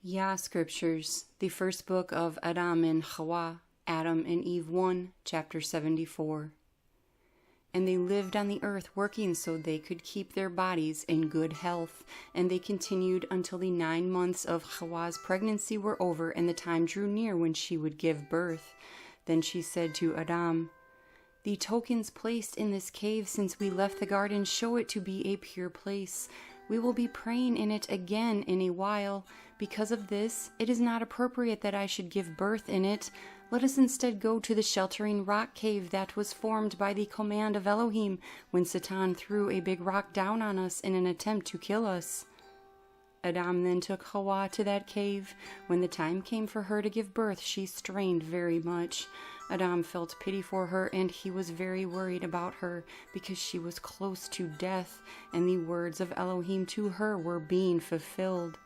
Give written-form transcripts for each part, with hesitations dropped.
Yah Scriptures, the first book of Adam and Hawwah, Adam and Eve 1, chapter 74. And they lived on the earth working so they could keep their bodies in good health, and they continued until the 9 months of Hawwah's pregnancy were over, and the time drew near when she would give birth. Then she said to Adam, "The tokens placed in this cave since we left the garden show it to be a pure place. We will be praying in it again in a while. Because of this, it is not appropriate that I should give birth in it. Let us instead go to the sheltering rock cave that was formed by the command of Elohim when Satan threw a big rock down on us in an attempt to kill us." Adam then took Hawwah to that cave. When the time came for her to give birth, she strained very much. Adam felt pity for her, and he was very worried about her because she was close to death, and the words of Elohim to her were being fulfilled.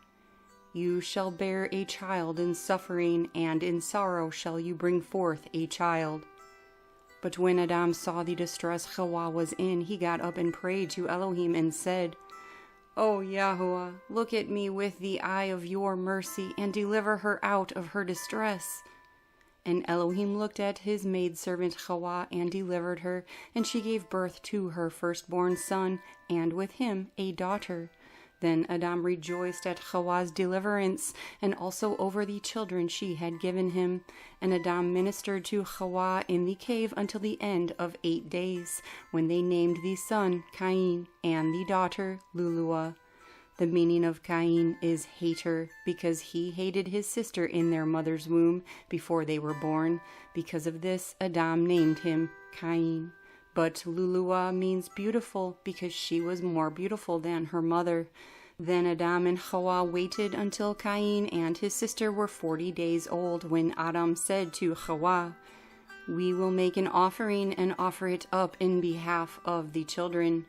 "You shall bear a child in suffering, and in sorrow shall you bring forth a child." But when Adam saw the distress Hawwah was in, he got up and prayed to Elohim and said, "O Yahweh, look at me with the eye of your mercy, and deliver her out of her distress." And Elohim looked at his maidservant Hawwah and delivered her, and she gave birth to her firstborn son, and with him a daughter. Then Adam rejoiced at Hawwah's deliverance, and also over the children she had given him. And Adam ministered to Hawwah in the cave until the end of 8 days, when they named the son Cain, and the daughter Luluah. The meaning of Cain is hater, because he hated his sister in their mother's womb before they were born. Because of this, Adam named him Cain. But Luluah means beautiful, because she was more beautiful than her mother. Then Adam and Hawwah waited until Cain and his sister were 40 days old, when Adam said to Hawwah, "We will make an offering and offer it up in behalf of the children."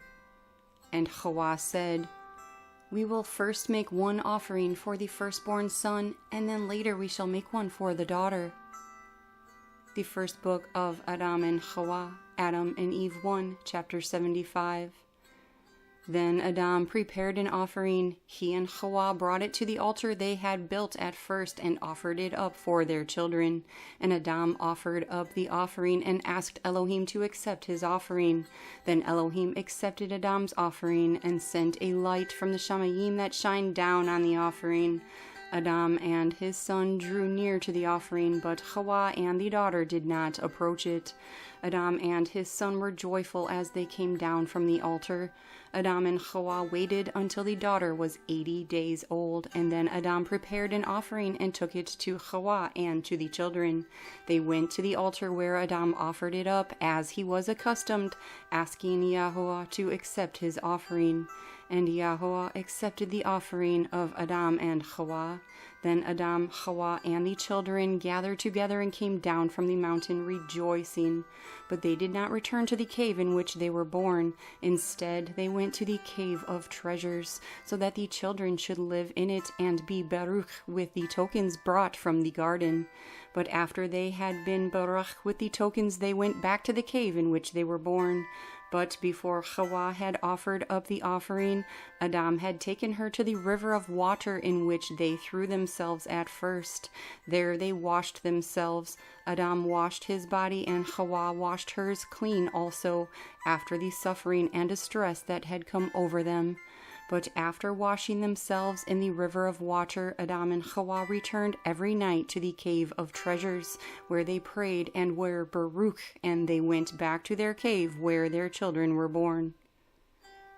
And Hawwah said, "We will first make one offering for the firstborn son, and then later we shall make one for the daughter." The first book of Adam and Hawwah, Adam and Eve 1, chapter 75. Then Adam prepared an offering. He and Hawwah brought it to the altar they had built at first and offered it up for their children. And Adam offered up the offering and asked Elohim to accept his offering. Then Elohim accepted Adam's offering and sent a light from the Shamayim that shined down on the offering. Adam and his son drew near to the offering, but Hawwah and the daughter did not approach it. Adam and his son were joyful as they came down from the altar. Adam and Hawwah waited until the daughter was 80 days old, and then Adam prepared an offering and took it to Hawwah and to the children. They went to the altar where Adam offered it up as he was accustomed, asking Yahweh to accept his offering. And Yahweh accepted the offering of Adam and Hawwah. Then Adam, Hawwah, and the children gathered together and came down from the mountain rejoicing. But they did not return to the cave in which they were born. Instead, they went to the cave of treasures, so that the children should live in it and be baruch with the tokens brought from the garden. But after they had been baruch with the tokens, they went back to the cave in which they were born. But before Hawwah had offered up the offering, Adam had taken her to the river of water in which they threw themselves at first. There they washed themselves. Adam washed his body, and Hawwah washed hers clean also, after the suffering and distress that had come over them. But after washing themselves in the river of water, Adam and Hawwah returned every night to the cave of treasures, where they prayed and were baruch, and they went back to their cave where their children were born.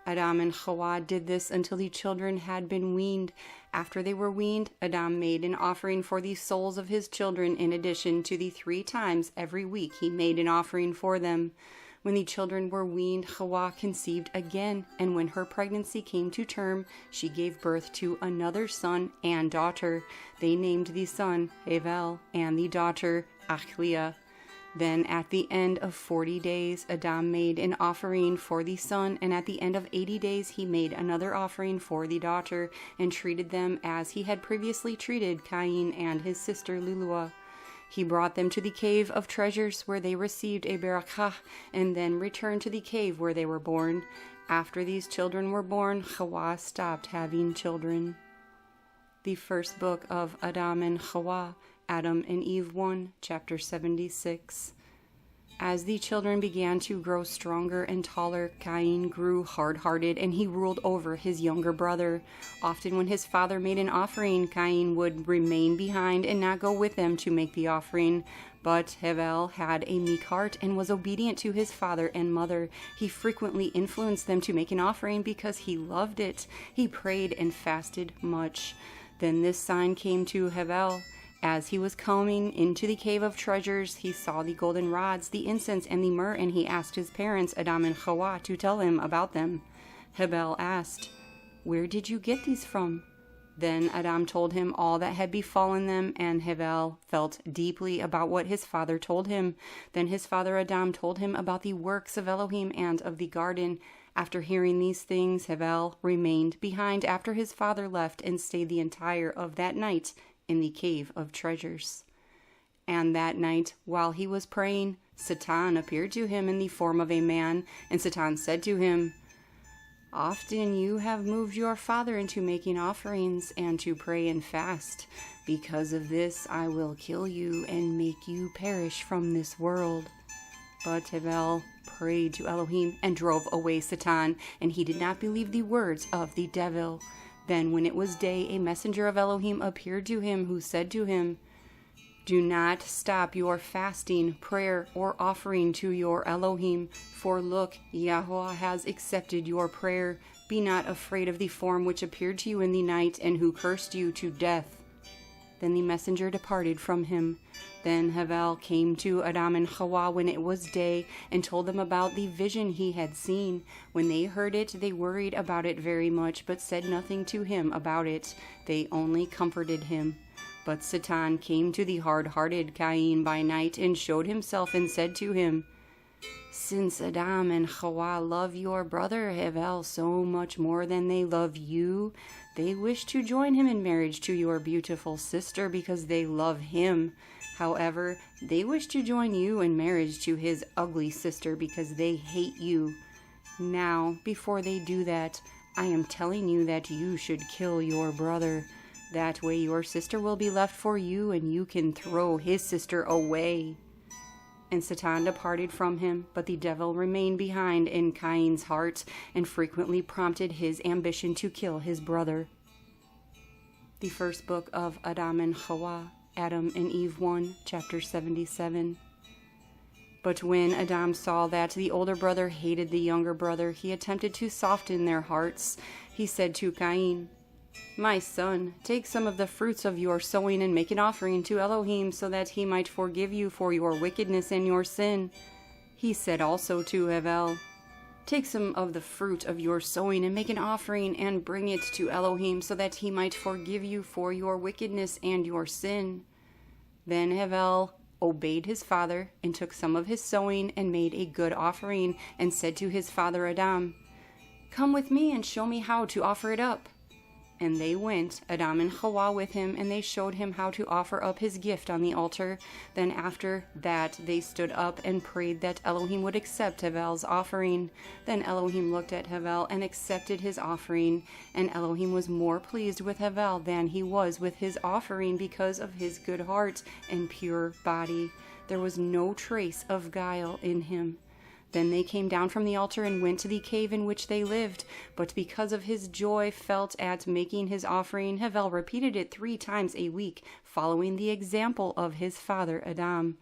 Adam and Hawwah did this until the children had been weaned. After they were weaned, Adam made an offering for the souls of his children in addition to the 3 times every week he made an offering for them. When the children were weaned, Hawwah conceived again, and when her pregnancy came to term, she gave birth to another son and daughter. They named the son Hevel and the daughter Achliah. Then at the end of 40 days, Adam made an offering for the son, and at the end of 80 days he made another offering for the daughter, and treated them as he had previously treated Cain and his sister Luluah. He brought them to the cave of treasures where they received a berakah, and then returned to the cave where they were born. After these children were born, Hawwah stopped having children. The first book of Adam and Hawwah, Adam and Eve 1, chapter 76. As the children began to grow stronger and taller, Cain grew hard-hearted, and he ruled over his younger brother. Often when his father made an offering, Cain would remain behind and not go with them to make the offering. But Hevel had a meek heart and was obedient to his father and mother. He frequently influenced them to make an offering because he loved it. He prayed and fasted much. Then this sign came to Hevel. As he was coming into the cave of treasures, he saw the golden rods, the incense, and the myrrh, and he asked his parents, Adam and Hawwah, to tell him about them. Hevel asked, "Where did you get these from?" Then Adam told him all that had befallen them, and Hevel felt deeply about what his father told him. Then his father Adam told him about the works of Elohim and of the garden. After hearing these things, Hevel remained behind after his father left and stayed the entire of that night in the cave of treasures. And that night, while he was praying, Satan appeared to him in the form of a man, and Satan said to him, "Often you have moved your father into making offerings and to pray and fast. Because of this, I will kill you and make you perish from this world." But Hevel prayed to Elohim and drove away Satan, and he did not believe the words of the devil. Then when it was day, a messenger of Elohim appeared to him, who said to him, "Do not stop your fasting, prayer, or offering to your Elohim, for look, Yahweh has accepted your prayer. Be not afraid of the form which appeared to you in the night, and who cursed you to death." Then the messenger departed from him. Then Hevel came to Adam and Hawwah when it was day, and told them about the vision he had seen. When they heard it, they worried about it very much, but said nothing to him about it. They only comforted him. But Satan came to the hard-hearted Cain by night, and showed himself, and said to him, "Since Adam and Hawwah love your brother Hevel so much more than they love you, they wish to join him in marriage to your beautiful sister because they love him. However, they wish to join you in marriage to his ugly sister because they hate you. Now, before they do that, I am telling you that you should kill your brother. That way your sister will be left for you, and you can throw his sister away." And Satan departed from him, but the devil remained behind in Cain's heart, and frequently prompted his ambition to kill his brother. The first book of Adam and Hawwah, Adam and Eve 1, chapter 77. But when Adam saw that the older brother hated the younger brother, he attempted to soften their hearts. He said to Cain, "My son, take some of the fruits of your sowing and make an offering to Elohim, so that he might forgive you for your wickedness and your sin." He said also to Hevel, "Take some of the fruit of your sowing and make an offering and bring it to Elohim, so that he might forgive you for your wickedness and your sin." Then Hevel obeyed his father and took some of his sowing and made a good offering, and said to his father Adam, "Come with me and show me how to offer it up." And they went, Adam and Hawwah with him, and they showed him how to offer up his gift on the altar. Then after that they stood up and prayed that Elohim would accept Hevel's offering. Then Elohim looked at Hevel and accepted his offering. And Elohim was more pleased with Hevel than he was with his offering, because of his good heart and pure body. There was no trace of guile in him. Then they came down from the altar and went to the cave in which they lived. But because of his joy felt at making his offering, Hevel repeated it 3 times a week, following the example of his father Adam.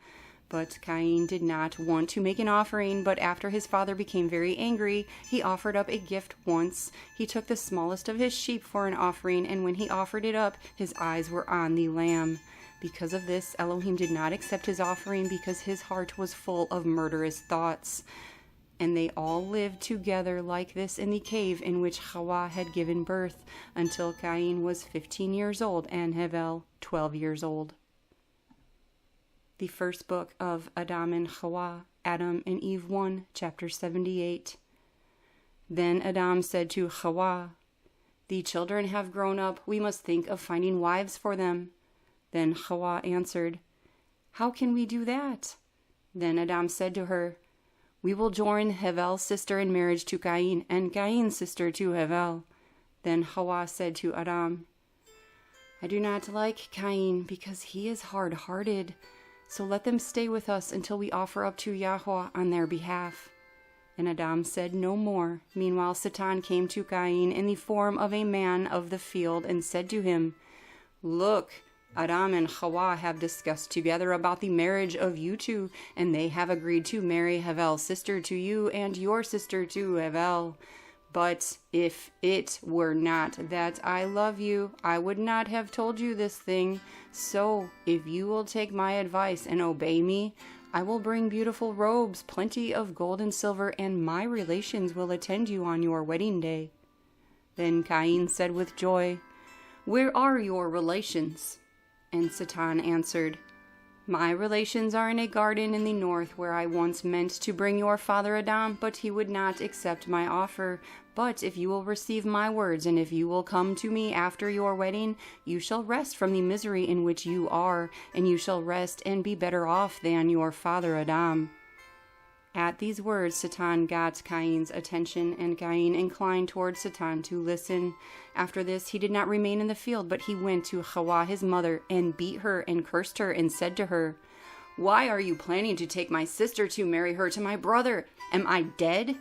But Cain did not want to make an offering, but after his father became very angry, he offered up a gift once. He took the smallest of his sheep for an offering, and when he offered it up, his eyes were on the lamb. Because of this, Elohim did not accept his offering, because his heart was full of murderous thoughts. And they all lived together like this in the cave in which Hawwah had given birth, until Cain was 15 years old and Hevel 12 years old. The first book of Adam and Hawwah, Adam and Eve 1, chapter 78. Then Adam said to Hawwah, "The children have grown up. We must think of finding wives for them." Then Hawwah answered, "How can we do that?" Then Adam said to her, "We will join Hevel's sister in marriage to Cain, and Cain's sister to Hevel." Then Hawwah said to Adam, I do not like Cain because he is hard-hearted. So let them stay with us until we offer up to Yahweh on their behalf." And Adam said no more. Meanwhile Satan came to Cain in the form of a man of the field and said to him, "Look, Adam and Hawwah have discussed together about the marriage of you two, and they have agreed to marry Havel's sister to you and your sister to Havel. But if it were not that I love you, I would not have told you this thing. So if you will take my advice and obey me, I will bring beautiful robes, plenty of gold and silver, and my relations will attend you on your wedding day." Then Cain said with joy, "Where are your relations?" And Satan answered, "My relations are in a garden in the north where I once meant to bring your father Adam, but he would not accept my offer. But if you will receive my words, and if you will come to me after your wedding, you shall rest from the misery in which you are, and you shall rest and be better off than your father Adam." At these words, Satan got Cain's attention, and Cain inclined toward Satan to listen. After this, he did not remain in the field, but he went to Hawwah his mother, and beat her and cursed her, and said to her, "Why are you planning to take my sister to marry her to my brother? Am I dead?"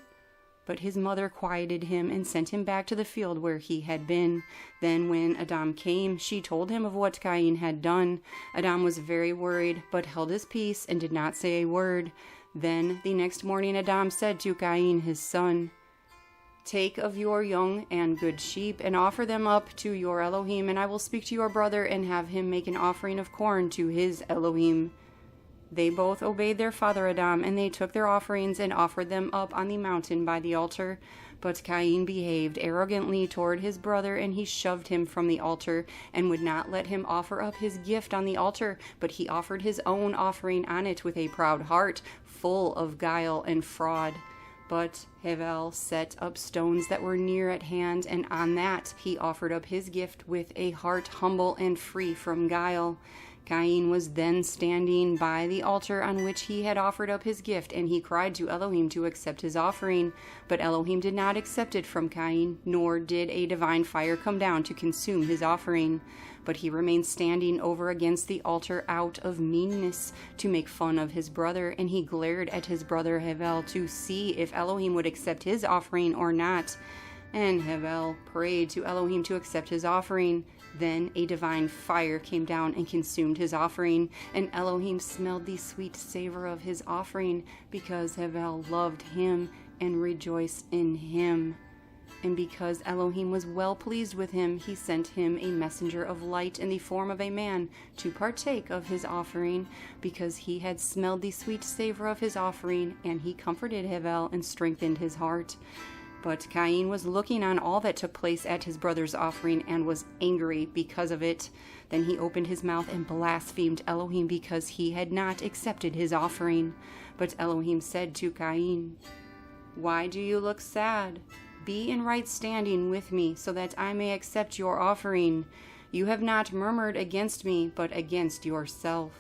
But his mother quieted him and sent him back to the field where he had been. Then when Adam came, she told him of what Cain had done. Adam was very worried, but held his peace and did not say a word. Then the next morning Adam said to Cain his son, "Take of your young and good sheep and offer them up to your Elohim, and I will speak to your brother and have him make an offering of corn to his Elohim." They both obeyed their father Adam, and they took their offerings and offered them up on the mountain by the altar. But Cain behaved arrogantly toward his brother, and he shoved him from the altar, and would not let him offer up his gift on the altar, but he offered his own offering on it with a proud heart, full of guile and fraud. But Havel set up stones that were near at hand, and on that he offered up his gift with a heart humble and free from guile. Cain was then standing by the altar on which he had offered up his gift, and he cried to Elohim to accept his offering. But Elohim did not accept it from Cain, nor did a divine fire come down to consume his offering. But he remained standing over against the altar out of meanness, to make fun of his brother, and he glared at his brother Havel to see if Elohim would accept his offering or not. And Havel prayed to Elohim to accept his offering. Then a divine fire came down and consumed his offering, and Elohim smelled the sweet savor of his offering, because Havel loved him and rejoiced in him. And because Elohim was well pleased with him, he sent him a messenger of light in the form of a man to partake of his offering, because he had smelled the sweet savor of his offering, and he comforted Havel and strengthened his heart. But Cain was looking on all that took place at his brother's offering, and was angry because of it. Then he opened his mouth and blasphemed Elohim, because he had not accepted his offering. But Elohim said to Cain, "Why do you look sad? Be in right standing with me, so that I may accept your offering. You have not murmured against me, but against yourself."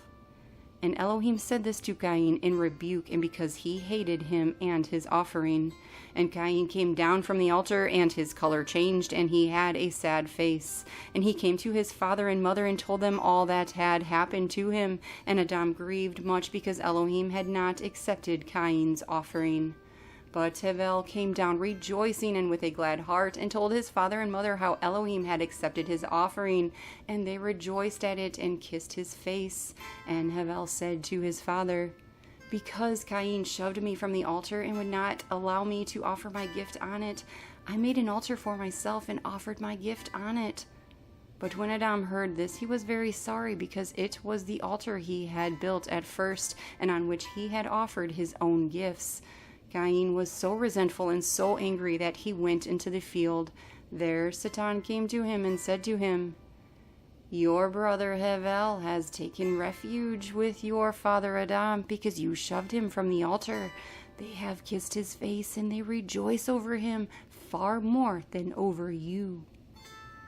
And Elohim said this to Cain in rebuke, and because he hated him and his offering. And Cain came down from the altar, and his color changed, and he had a sad face. And he came to his father and mother and told them all that had happened to him. And Adam grieved much because Elohim had not accepted Cain's offering. But Havel came down rejoicing and with a glad heart, and told his father and mother how Elohim had accepted his offering. And they rejoiced at it and kissed his face. And Havel said to his father, "Because Cain shoved me from the altar and would not allow me to offer my gift on it, I made an altar for myself and offered my gift on it." But when Adam heard this, he was very sorry, because it was the altar he had built at first, and on which he had offered his own gifts. Cain was so resentful and so angry that he went into the field. There Satan came to him and said to him, "Your brother Havel has taken refuge with your father Adam, because you shoved him from the altar. They have kissed his face, and they rejoice over him far more than over you."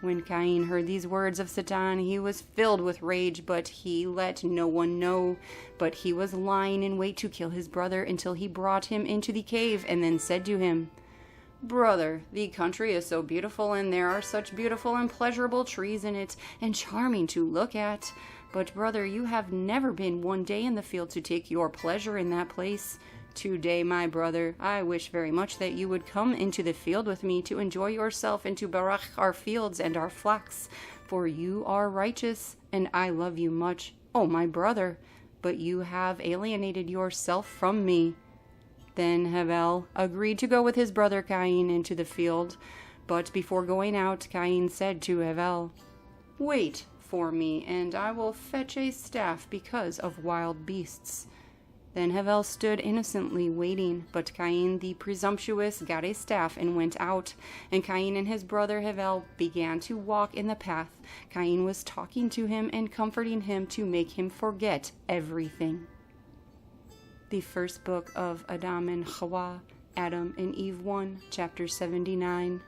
When Cain heard these words of Satan, he was filled with rage, but he let no one know. But he was lying in wait to kill his brother until he brought him into the cave, and then said to him, Brother, the country is so beautiful, and there are such beautiful and pleasurable trees in it, and charming to look at. But, brother, you have never been one day in the field to take your pleasure in that place. Today, my brother, I wish very much that you would come into the field with me to enjoy yourself and to berakah our fields and our flocks, for you are righteous, and I love you much, oh my brother, but you have alienated yourself from me. Then Hevel agreed to go with his brother Cain into the field, but before going out, Cain said to Hevel, "Wait for me, and I will fetch a staff because of wild beasts." Then Hevel stood innocently waiting, but Cain the presumptuous got a staff and went out, and Cain and his brother Hevel began to walk in the path. Cain was talking to him and comforting him to make him forget everything. The first book of Adam and Hawwah, Adam and Eve 1, chapter 79.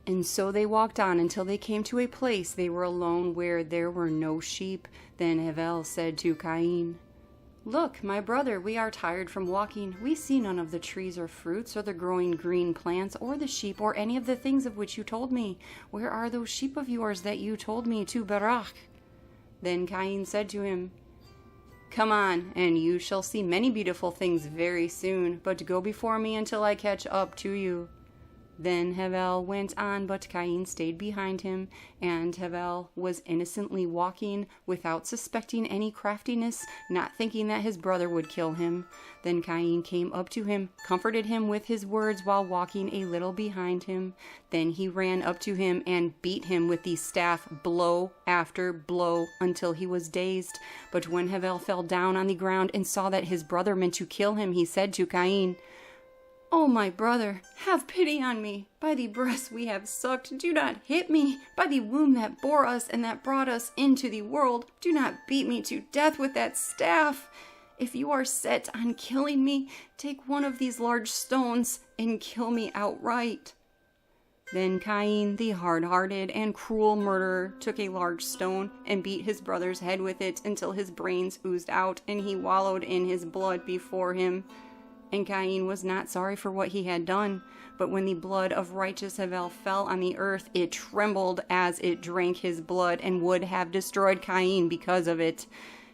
And so they walked on until they came to a place they were alone where there were no sheep. Then Hevel said to Cain, "Look, my brother, we are tired from walking. We see none of the trees or fruits or the growing green plants or the sheep or any of the things of which you told me. Where are those sheep of yours that you told me to berakah?" Then Cain said to him, "Come on, and you shall see many beautiful things very soon, but go before me until I catch up to you." Then Hevel went on, but Cain stayed behind him, and Hevel was innocently walking without suspecting any craftiness, not thinking that his brother would kill him. Then Cain came up to him, comforted him with his words while walking a little behind him. Then he ran up to him and beat him with the staff blow after blow until he was dazed. But when Hevel fell down on the ground and saw that his brother meant to kill him, he said to Cain, "Oh, my brother, have pity on me. By the breast we have sucked, do not hit me. By the womb that bore us and that brought us into the world, do not beat me to death with that staff. If you are set on killing me, take one of these large stones and kill me outright." Then Cain, the hard-hearted and cruel murderer, took a large stone and beat his brother's head with it until his brains oozed out and he wallowed in his blood before him. And Cain was not sorry for what he had done, but when the blood of righteous Hevel fell on the earth, it trembled as it drank his blood and would have destroyed Cain because of it.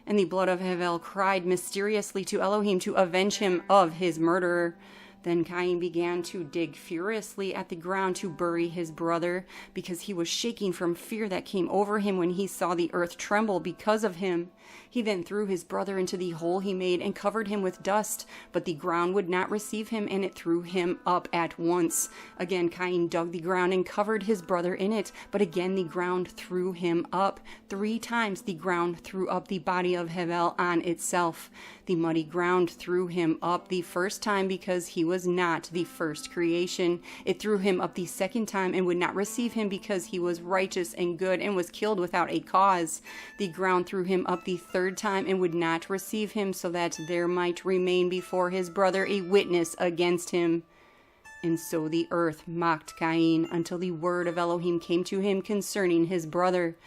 And the blood of Hevel cried mysteriously to Elohim to avenge him of his murderer. Then Cain began to dig furiously at the ground to bury his brother, because he was shaking from fear that came over him when he saw the earth tremble because of him. He then threw his brother into the hole he made and covered him with dust, but the ground would not receive him, and it threw him up at once. Again Cain dug the ground and covered his brother in it, but again the ground threw him up. 3 times the ground threw up the body of Hevel on itself. The muddy ground threw him up the first time because he was not the first creation. It threw him up the second time and would not receive him because he was righteous and good and was killed without a cause. The ground threw him up the third time and would not receive him, so that there might remain before his brother a witness against him. And so the earth mocked Cain until the word of Elohim came to him concerning his brother.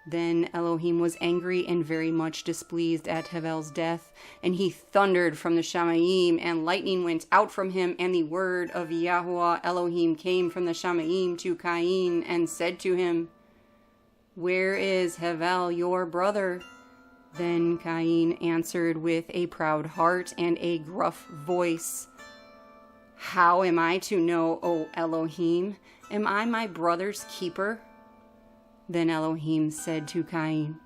Then Elohim was angry and very much displeased at Hevel's death, and he thundered from the Shamayim, and lightning went out from him, and the word of Yahweh Elohim came from the Shamayim to Cain, and said to him, "Where is Hevel your brother?" Then Cain answered with a proud heart and a gruff voice, "How am I to know, O Elohim? Am I my brother's keeper?" Then Elohim said to Cain,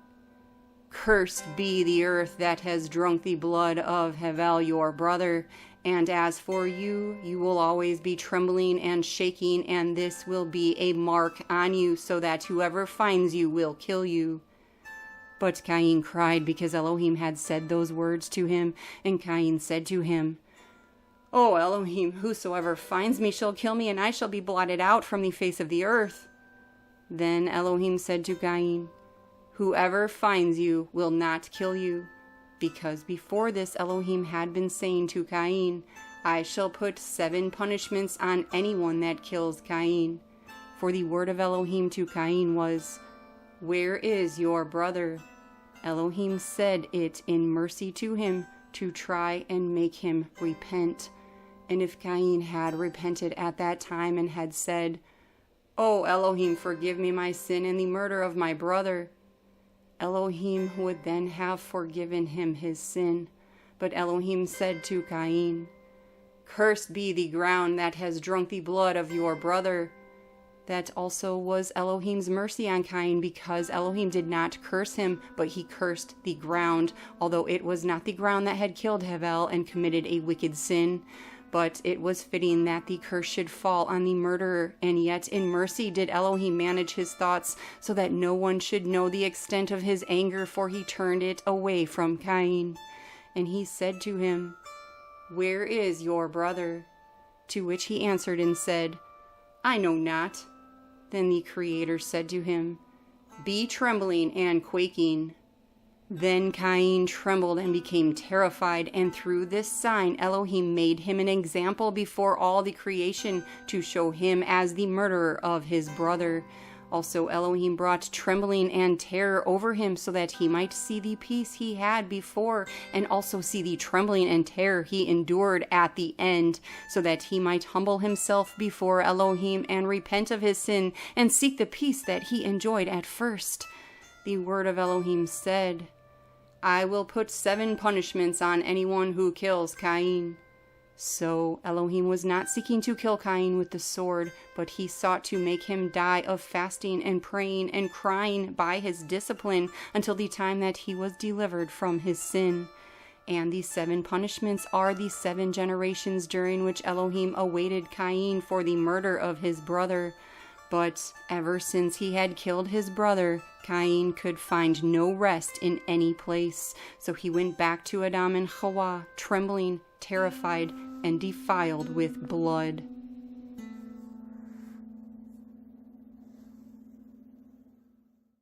"Cursed be the earth that has drunk the blood of Hevel your brother, and as for you, you will always be trembling and shaking, and this will be a mark on you, so that whoever finds you will kill you." But Cain cried because Elohim had said those words to him, and Cain said to him, "O Elohim, whosoever finds me shall kill me, and I shall be blotted out from the face of the earth." Then Elohim said to Cain, "Whoever finds you will not kill you," because before this Elohim had been saying to Cain, "I shall put 7 punishments on anyone that kills Cain." For the word of Elohim to Cain was, "Where is your brother?" Elohim said it in mercy to him, to try and make him repent. And if Cain had repented at that time and had said, "Oh, Elohim, forgive me my sin and the murder of my brother," Elohim would then have forgiven him his sin. But Elohim said to Cain, "Cursed be the ground that has drunk the blood of your brother." That also was Elohim's mercy on Cain, because Elohim did not curse him, but he cursed the ground, although it was not the ground that had killed Hevel and committed a wicked sin. But it was fitting that the curse should fall on the murderer, and yet in mercy did Elohim manage his thoughts, so that no one should know the extent of his anger, for he turned it away from Cain. And he said to him, "Where is your brother?" To which he answered and said, "I know not." Then the Creator said to him, "Be trembling and quaking." Then Cain trembled and became terrified, and through this sign Elohim made him an example before all the creation, to show him as the murderer of his brother. Also Elohim brought trembling and terror over him, so that he might see the peace he had before, and also see the trembling and terror he endured at the end, so that he might humble himself before Elohim and repent of his sin and seek the peace that he enjoyed at first. The word of Elohim said, "I will put 7 punishments on anyone who kills Cain." So Elohim was not seeking to kill Cain with the sword, but he sought to make him die of fasting and praying and crying by his discipline until the time that he was delivered from his sin. And the 7 punishments are the 7 generations during which Elohim awaited Cain for the murder of his brother. But ever since he had killed his brother, Cain could find no rest in any place. So he went back to Adam and Hawwah, trembling, terrified, and defiled with blood.